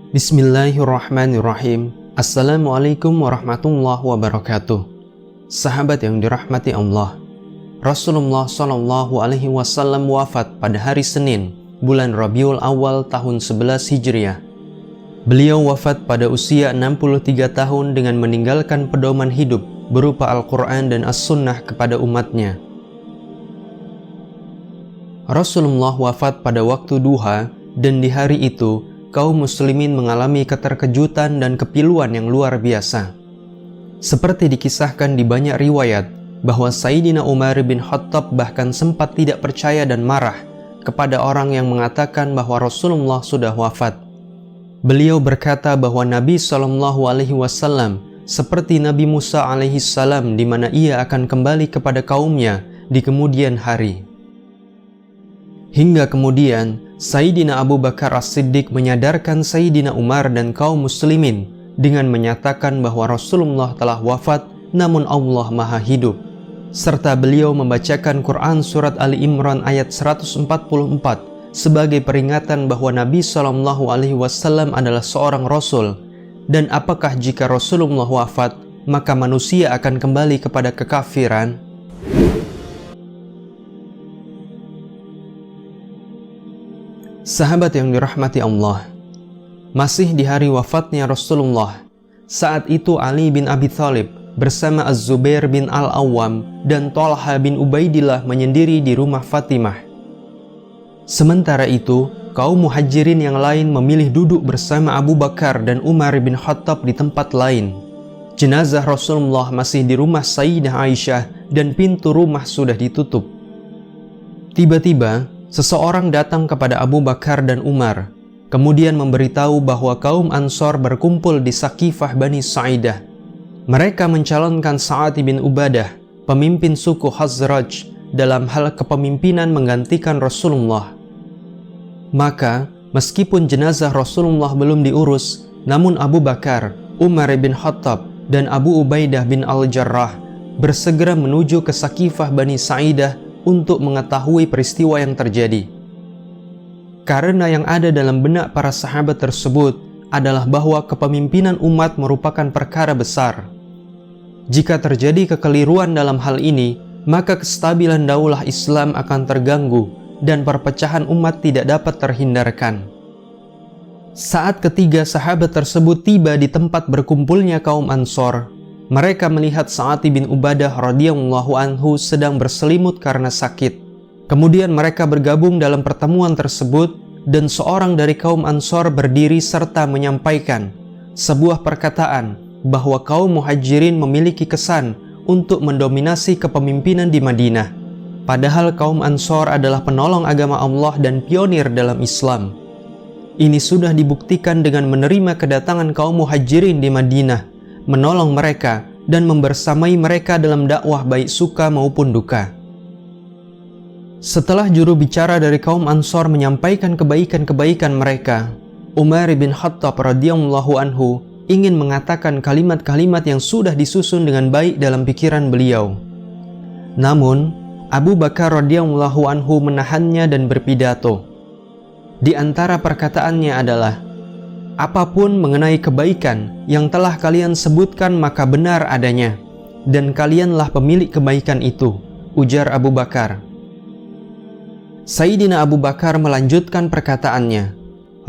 Bismillahirrahmanirrahim. Assalamualaikum warahmatullahi wabarakatuh. Sahabat yang dirahmati Allah, Rasulullah SAW wafat pada hari Senin, bulan Rabiul Awal tahun 11 Hijriah. Beliau wafat pada usia 63 tahun dengan meninggalkan pedoman hidup berupa Al-Quran dan As-Sunnah kepada umatnya. Rasulullah wafat pada waktu duha, dan di hari itu kaum muslimin mengalami keterkejutan dan kepiluan yang luar biasa. Seperti dikisahkan di banyak riwayat, bahwa Sayyidina Umar bin Khattab bahkan sempat tidak percaya dan marah kepada orang yang mengatakan bahwa Rasulullah sudah wafat. Beliau berkata bahwa Nabi SAW seperti Nabi Musa alaihissalam, di mana ia akan kembali kepada kaumnya di kemudian hari. Hingga kemudian Sayyidina Abu Bakar As-Siddiq menyadarkan Sayyidina Umar dan kaum muslimin dengan menyatakan bahwa Rasulullah telah wafat namun Allah Maha Hidup, serta beliau membacakan Quran surat Ali Imran ayat 144 sebagai peringatan bahwa Nabi SAW adalah seorang Rasul, dan apakah jika Rasulullah wafat maka manusia akan kembali kepada kekafiran? Sahabat yang dirahmati Allah, masih di hari wafatnya Rasulullah, saat itu Ali bin Abi Thalib bersama Az-Zubair bin Al-Awwam dan Thalha bin Ubaidillah menyendiri di rumah Fatimah. Sementara itu, kaum muhajirin yang lain memilih duduk bersama Abu Bakar dan Umar bin Khattab di tempat lain. Jenazah Rasulullah masih di rumah Sayyidah Aisyah dan pintu rumah sudah ditutup. Tiba-tiba, seseorang datang kepada Abu Bakar dan Umar, kemudian memberitahu bahwa kaum Ansor berkumpul di Saqifah Bani Sa'idah. Mereka mencalonkan Sa'ad bin Ubadah, pemimpin suku Khazraj, dalam hal kepemimpinan menggantikan Rasulullah. Maka, meskipun jenazah Rasulullah belum diurus, namun Abu Bakar, Umar bin Khattab, dan Abu Ubaidah bin Al-Jarrah bersegera menuju ke Saqifah Bani Sa'idah untuk mengetahui peristiwa yang terjadi. Karena yang ada dalam benak para sahabat tersebut adalah bahwa kepemimpinan umat merupakan perkara besar. Jika terjadi kekeliruan dalam hal ini, maka kestabilan daulah Islam akan terganggu dan perpecahan umat tidak dapat terhindarkan. Saat ketiga sahabat tersebut tiba di tempat berkumpulnya kaum Ansor, mereka melihat Sa'ad bin Ubadah radhiyallahu anhu sedang berselimut karena sakit. Kemudian mereka bergabung dalam pertemuan tersebut, dan seorang dari kaum Ansor berdiri serta menyampaikan sebuah perkataan bahwa kaum muhajirin memiliki kesan untuk mendominasi kepemimpinan di Madinah. Padahal kaum Ansor adalah penolong agama Allah dan pionir dalam Islam. Ini sudah dibuktikan dengan menerima kedatangan kaum muhajirin di Madinah, menolong mereka, dan membersamai mereka dalam dakwah baik suka maupun duka. Setelah juru bicara dari kaum Ansor menyampaikan kebaikan-kebaikan mereka, Umar bin Khattab radhiyallahu anhu ingin mengatakan kalimat-kalimat yang sudah disusun dengan baik dalam pikiran beliau. Namun, Abu Bakar radhiyallahu anhu menahannya dan berpidato. Di antara perkataannya adalah, "Apapun mengenai kebaikan yang telah kalian sebutkan maka benar adanya, dan kalianlah pemilik kebaikan itu," ujar Abu Bakar. Sayyidina Abu Bakar melanjutkan perkataannya,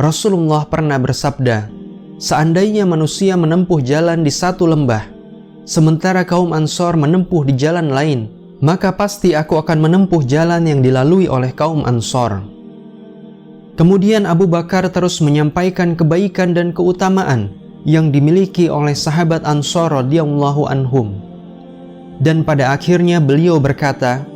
"Rasulullah pernah bersabda, seandainya manusia menempuh jalan di satu lembah, sementara kaum Ansor menempuh di jalan lain, maka pasti aku akan menempuh jalan yang dilalui oleh kaum Ansor." Kemudian Abu Bakar terus menyampaikan kebaikan dan keutamaan yang dimiliki oleh sahabat Ansor radhiyallahu anhum. Dan pada akhirnya beliau berkata,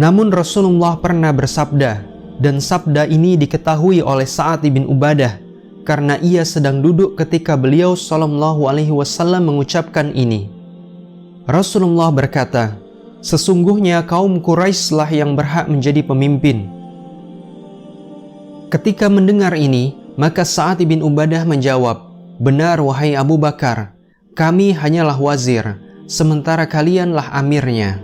"Namun Rasulullah pernah bersabda," dan sabda ini diketahui oleh Sa'ad bin Ubadah karena ia sedang duduk ketika beliau SAW mengucapkan ini. Rasulullah berkata, "Sesungguhnya kaum Quraisylah yang berhak menjadi pemimpin." Ketika mendengar ini, maka Sa'ad bin Ubadah menjawab, "Benar wahai Abu Bakar, kami hanyalah wazir, sementara kalianlah amirnya."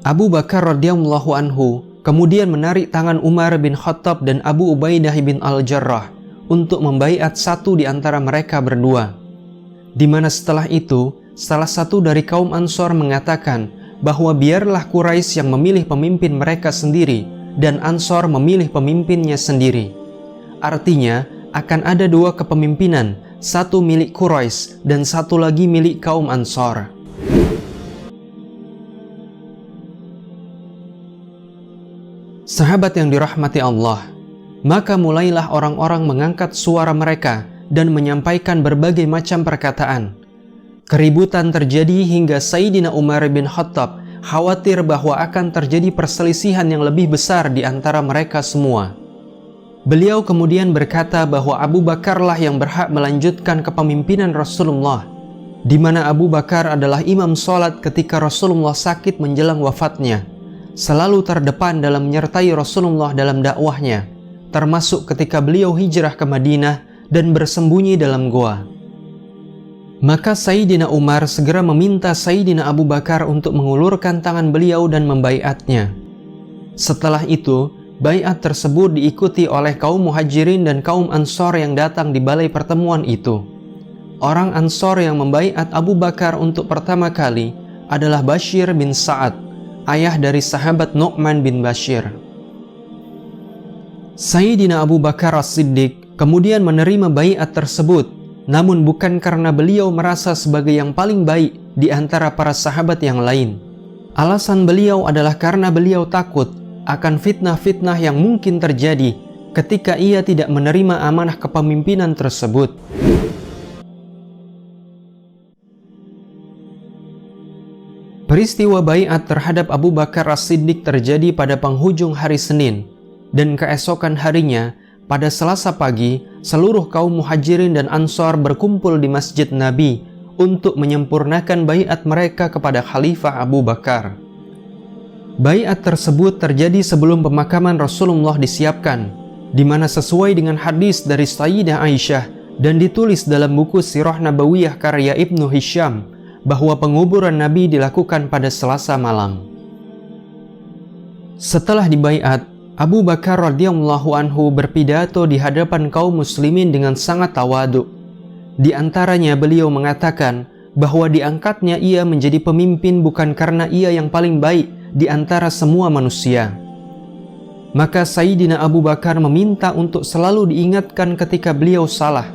Abu Bakar radhiyallahu anhu kemudian menarik tangan Umar bin Khattab dan Abu Ubaidah bin Al-Jarrah untuk membaiat satu di antara mereka berdua. Di mana setelah itu, salah satu dari kaum Ansor mengatakan bahwa biarlah Quraisy yang memilih pemimpin mereka sendiri dan Ansor memilih pemimpinnya sendiri. Artinya, akan ada dua kepemimpinan, satu milik Quraisy dan satu lagi milik kaum Ansor. Sahabat yang dirahmati Allah, maka mulailah orang-orang mengangkat suara mereka dan menyampaikan berbagai macam perkataan. Keributan terjadi hingga Sayyidina Umar bin Khattab khawatir bahwa akan terjadi perselisihan yang lebih besar di antara mereka semua. Beliau kemudian berkata bahwa Abu Bakarlah yang berhak melanjutkan kepemimpinan Rasulullah, di mana Abu Bakar adalah imam sholat ketika Rasulullah sakit menjelang wafatnya, selalu terdepan dalam menyertai Rasulullah dalam dakwahnya, termasuk ketika beliau hijrah ke Madinah dan bersembunyi dalam goa. Maka Sayyidina Umar segera meminta Sayyidina Abu Bakar untuk mengulurkan tangan beliau dan membaiatnya. Setelah itu, baiat tersebut diikuti oleh kaum Muhajirin dan kaum Ansor yang datang di balai pertemuan itu. Orang Ansor yang membaiat Abu Bakar untuk pertama kali adalah Bashir bin Sa'ad, ayah dari sahabat Nu'man bin Bashir. Sayyidina Abu Bakar As-Siddiq kemudian menerima baiat tersebut, namun bukan karena beliau merasa sebagai yang paling baik di antara para sahabat yang lain. Alasan beliau adalah karena beliau takut akan fitnah-fitnah yang mungkin terjadi ketika ia tidak menerima amanah kepemimpinan tersebut. Peristiwa baiat terhadap Abu Bakar As-Siddiq terjadi pada penghujung hari Senin, dan keesokan harinya, pada Selasa pagi, seluruh kaum Muhajirin dan Ansor berkumpul di Masjid Nabi untuk menyempurnakan baiat mereka kepada Khalifah Abu Bakar. Baiat tersebut terjadi sebelum pemakaman Rasulullah disiapkan, di mana sesuai dengan hadis dari Sayyidah Aisyah dan ditulis dalam buku Sirah Nabawiyah karya Ibnu Hisham, bahwa penguburan Nabi dilakukan pada Selasa malam. Setelah dibaiat, Abu Bakar radhiyallahu anhu berpidato di hadapan kaum muslimin dengan sangat tawadhu. Di antaranya beliau mengatakan bahwa diangkatnya ia menjadi pemimpin bukan karena ia yang paling baik di antara semua manusia. Maka Sayyidina Abu Bakar meminta untuk selalu diingatkan ketika beliau salah,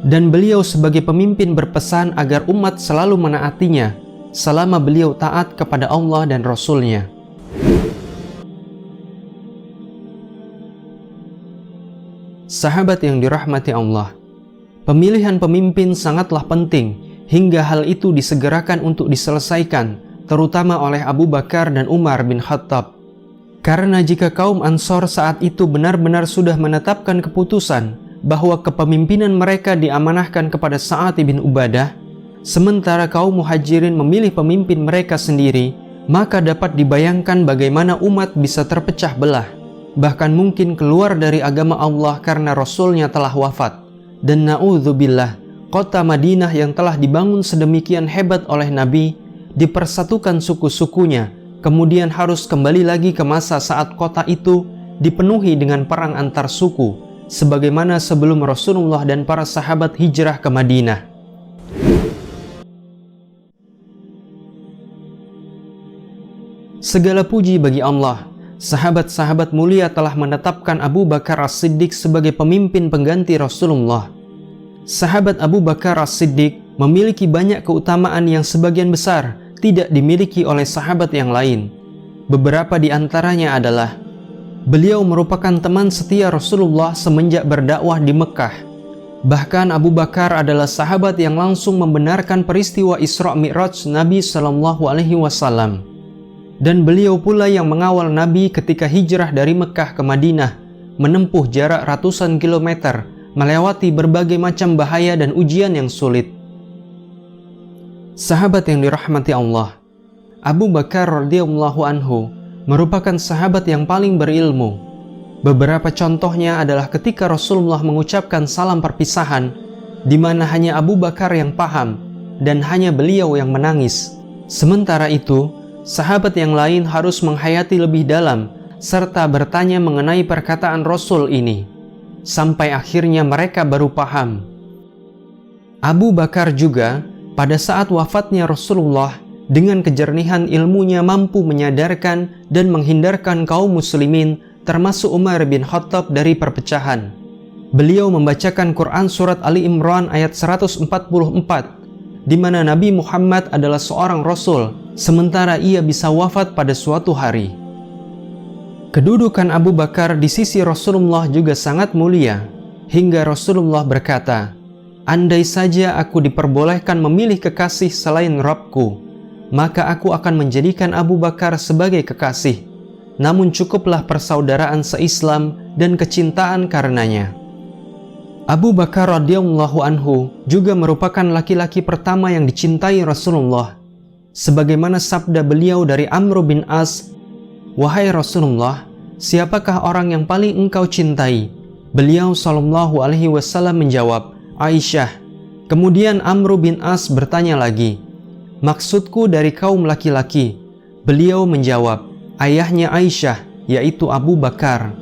dan beliau sebagai pemimpin berpesan agar umat selalu menaatinya selama beliau taat kepada Allah dan Rasul-Nya. Sahabat yang dirahmati Allah, pemilihan pemimpin sangatlah penting hingga hal itu disegerakan untuk diselesaikan, terutama oleh Abu Bakar dan Umar bin Khattab. Karena jika kaum Ansor saat itu benar-benar sudah menetapkan keputusan bahwa kepemimpinan mereka diamanahkan kepada Sa'ad bin Ubadah, sementara kaum Muhajirin memilih pemimpin mereka sendiri, maka dapat dibayangkan bagaimana umat bisa terpecah belah, bahkan mungkin keluar dari agama Allah karena Rasulnya telah wafat. Dan na'udzubillah, kota Madinah yang telah dibangun sedemikian hebat oleh Nabi dipersatukan suku-sukunya, kemudian harus kembali lagi ke masa saat kota itu dipenuhi dengan perang antar suku, sebagaimana sebelum Rasulullah dan para sahabat hijrah ke Madinah. Segala puji bagi Allah, sahabat-sahabat mulia telah menetapkan Abu Bakar As-Siddiq sebagai pemimpin pengganti Rasulullah. Sahabat Abu Bakar As-Siddiq memiliki banyak keutamaan yang sebagian besar tidak dimiliki oleh sahabat yang lain. Beberapa di antaranya adalah beliau merupakan teman setia Rasulullah semenjak berdakwah di Mekah. Bahkan Abu Bakar adalah sahabat yang langsung membenarkan peristiwa Isra Mi'raj Nabi SAW. Dan beliau pula yang mengawal Nabi ketika hijrah dari Mekah ke Madinah, menempuh jarak ratusan kilometer, melewati berbagai macam bahaya dan ujian yang sulit. Sahabat yang dirahmati Allah, Abu Bakar radhiyallahu anhu merupakan sahabat yang paling berilmu. Beberapa contohnya adalah ketika Rasulullah mengucapkan salam perpisahan, di mana hanya Abu Bakar yang paham dan hanya beliau yang menangis. Sementara itu, sahabat yang lain harus menghayati lebih dalam serta bertanya mengenai perkataan Rasul ini. sampai akhirnya mereka baru paham. Abu Bakar juga pada saat wafatnya Rasulullah dengan kejernihan ilmunya mampu menyadarkan dan menghindarkan kaum muslimin termasuk Umar bin Khattab dari perpecahan. Beliau membacakan Quran surat Ali Imran ayat 144 di mana Nabi Muhammad adalah seorang Rasul sementara ia bisa wafat pada suatu hari. Kedudukan Abu Bakar di sisi Rasulullah juga sangat mulia hingga Rasulullah berkata, "Andai saja aku diperbolehkan memilih kekasih selain Rabbku, maka aku akan menjadikan Abu Bakar sebagai kekasih. Namun cukuplah persaudaraan se-Islam dan kecintaan karenanya." Abu Bakar radhiyallahu anhu juga merupakan laki-laki pertama yang dicintai Rasulullah. Sebagaimana sabda beliau dari Amr bin As, "Wahai Rasulullah, siapakah orang yang paling engkau cintai?" Beliau sallallahu alaihi wasallam menjawab, "Aisyah." Kemudian Amr bin As bertanya lagi, "Maksudku dari kaum laki-laki?" Beliau menjawab, "Ayahnya Aisyah, yaitu Abu Bakar."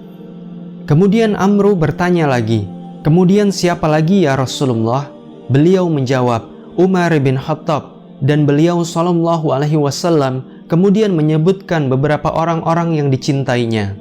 Kemudian Amr bertanya lagi, "Kemudian siapa lagi ya Rasulullah?" Beliau menjawab, "Umar bin Khattab." Dan beliau sallallahu alaihi wasallam kemudian menyebutkan beberapa orang-orang yang dicintainya.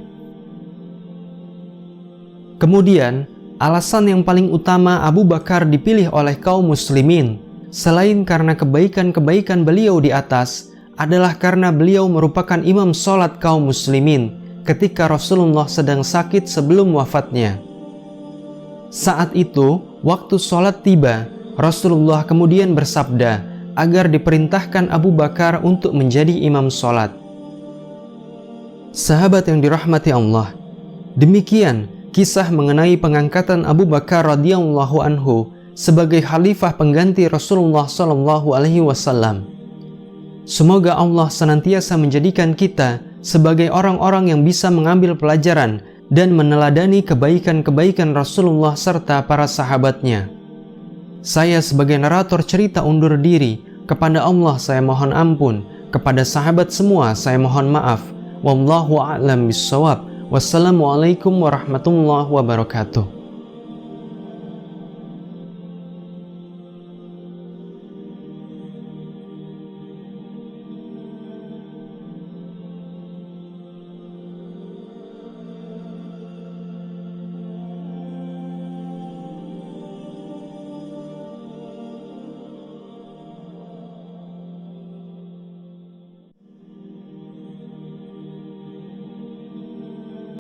Kemudian, alasan yang paling utama Abu Bakar dipilih oleh kaum muslimin, selain karena kebaikan-kebaikan beliau di atas, adalah karena beliau merupakan imam sholat kaum muslimin ketika Rasulullah sedang sakit sebelum wafatnya. Saat itu, waktu sholat tiba, Rasulullah kemudian bersabda agar diperintahkan Abu Bakar untuk menjadi imam sholat. Sahabat yang dirahmati Allah, demikian kisah mengenai pengangkatan Abu Bakar radhiyallahu anhu sebagai khalifah pengganti Rasulullah sallallahu alaihi wasallam. Semoga Allah senantiasa menjadikan kita sebagai orang-orang yang bisa mengambil pelajaran dan meneladani kebaikan-kebaikan Rasulullah serta para sahabatnya. Saya sebagai narator cerita undur diri. Kepada Allah saya mohon ampun. Kepada sahabat semua saya mohon maaf. Wallahu a'lam bishawab. Wassalamualaikum warahmatullahi wabarakatuh.